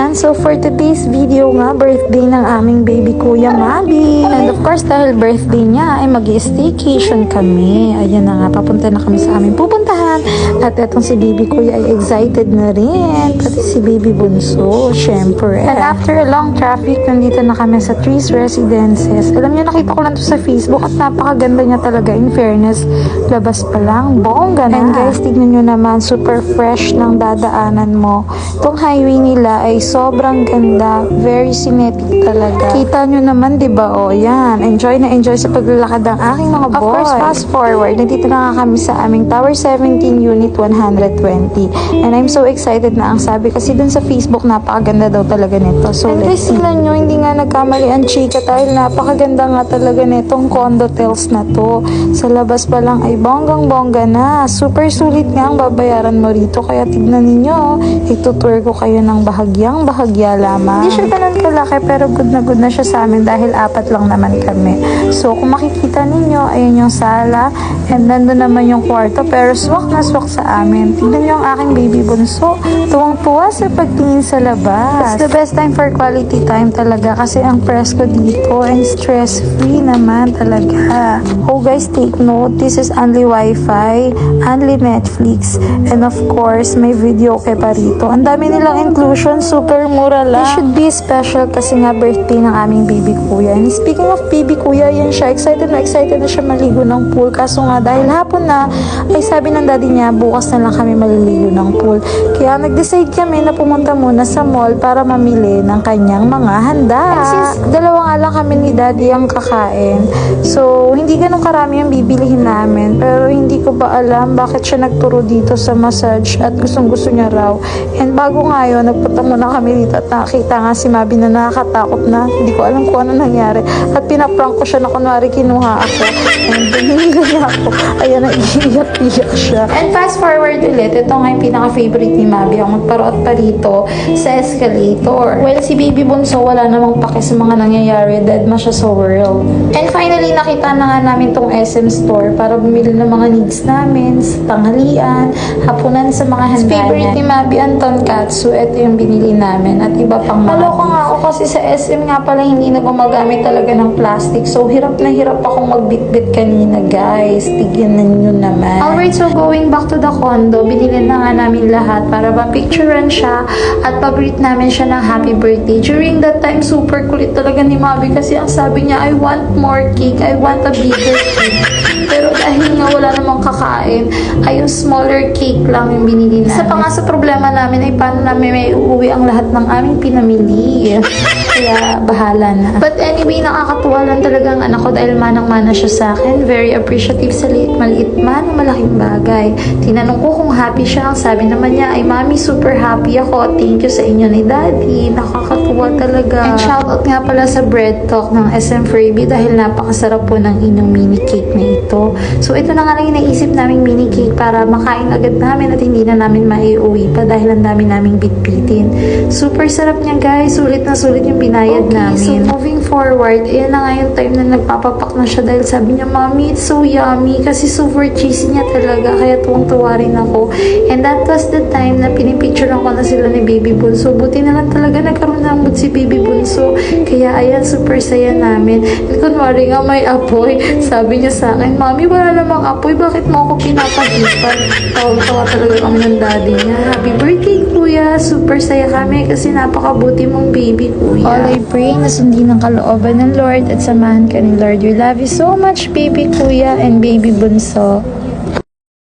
Ayan, so for today's video nga, birthday ng aming baby Kuya Mabi. And of course, dahil birthday niya, ay mag-staycation kami. Ayan na nga, papunta na kami sa aming pupuntahan. At etong si baby Kuya ay excited na rin. Pati si baby Bunso, syempre. And after a long traffic, nandito na kami sa Trees Residences. Alam niyo, nakita ko lang to sa Facebook at napakaganda niya talaga. In fairness, labas pa lang, bongga na. And guys, tignan nyo naman, super fresh ng dadaanan mo. Itong highway nila ay sobrang ganda, very scenic talaga. Kita nyo naman, di ba? O, yan. Enjoy na enjoy sa paglalakad ng aking mga boy. Of course, fast forward, nandito na nga kami sa aming Tower 17 Unit 120. And I'm so excited na ang sabi kasi dun sa Facebook, napakaganda daw talaga nito. So, and guys, tingnan nyo, hindi nga nagkamali ang chika dahil napakaganda nga talaga nitong condo tales na to. Sa labas pa lang ay bonggang-bongga na. Super sulit nga ang babayaran mo rito. Kaya tignan ninyo, itutour ko kayo ng bahagyang-bahagya lamang. Hindi siya ganun kalaki pero good na siya sa amin dahil 4 lang naman kami. So kung makikita ninyo, ayun yung sala and nandun naman yung kwarto pero swak na swak sa amin. Tignan nyo ang aking baby Bunso. Tuwang-tuwa sa pagtingin sa labas. It's the best time for quality time talaga kasi ang presko dito and stress-free naman talaga. Oh guys, take note, this is only Wi-Fi, only Netflix, and of course, may video kay pa rito. Ang dami nilang inclusion, super mura lang. It should be special kasi nga birthday ng aming baby Kuya. And speaking of baby Kuya, yan siya. Excited na siya maligo ng pool. Kaso nga, dahil hapon na, ay sabi ng daddy niya, bukas na lang kami maliligo ng pool. Kaya nag-decide kami na pumunta muna sa mall para mamili ng kanyang mga handa. And since dalawa nga lang kami ni daddy ang kakain, so hindi ganun karami ang bibilihin namin. Pero hindi ko ba alam bakit siya nagturo dito sa massage at gustong-gusto niya raw. And bago nga yun, nagpunta muna kami dito at nakakita nga si Mabi na nakakatakot na. Hindi ko alam kung ano nangyari. At pinaprank ko siya na kunwari kinuha ako. And biniligan niya ako. Ayan, naiiyak-iyak siya. And fast forward ulit, ito nga yung pinaka-favorite ni Mabi. Ang magparoot pa rito sa escalator. Well, si Baby Bunso wala namang pake sa mga nangyayari. Dead ma siya sa world. And finally, nakita na nga namin tong SM store para bumili ng mga needs namin, tanghalian, hapunan sa mga handa niya. Favorite ni Mabi ang tonkatsu, ito yung binili namin at iba pang mga. Maloko nga ako kasi sa SM nga pala hindi na gumagamit talaga ng plastic. So hirap na hirap akong magbitbit kanina, guys. Tignan nyo naman. Alright, so going back to the condo, binili na nga namin lahat para ma-picturean siya at pa-greet namin siya ng happy birthday. During that time, super kulit talaga ni Mabi kasi ang sabi niya, I want more cake, I want a bigger cake. Pero dahil nga wala namang kakain, ay yung smaller cake lang yung binili namin. Isa pa nga sa problema namin ay paano namin may uuwi ang lahat ng aming pinamili. Kaya bahala na. But anyway, nakakatuwa lang talaga ang anak ko dahil manang-mana siya sa akin. Very appreciative sa maliit man o malaking bagay. Tinanong ko kung happy siya. Ang sabi naman niya ay, Mami, super happy ako. Thank you sa inyo ni Daddy. Nakakatuwa talaga. And shoutout nga pala sa Bread Talk ng SM Freebie dahil napakasarap po ng inyong mini cake na ito. So ito na nga lang yung naisip naming mini cake para makain agad namin at hindi na namin maiuwi pa dahil ang dami naming bitbitin. Super sarap niya, guys. Sulit na sulit yung binayad namin. So moving forward, ayan na nga yung time na nagpapapak na siya dahil sabi niya, Mommy, it's so yummy kasi super cheesy niya talaga kaya tuwang-tuwa rin ako. And that was the time na pinipicturean ko na sila ni Baby Bunso. Buti na lang talaga nagkaroon ng mood si Baby Bunso. Kaya ayan, super saya namin. And kunwari nga may apoy, sabi niya sa akin, Mami, wala namang apoy, bakit mo ako pinapahipan? Tawa-tawa talaga kami ng daddy niya. Happy birthday, Kuya! Super saya kami kasi napakabuti mong baby, Kuya. All I pray na sundin ang kalooban ng Lord at samahan ka ni Lord. We love you so much, baby Kuya and baby Bunso.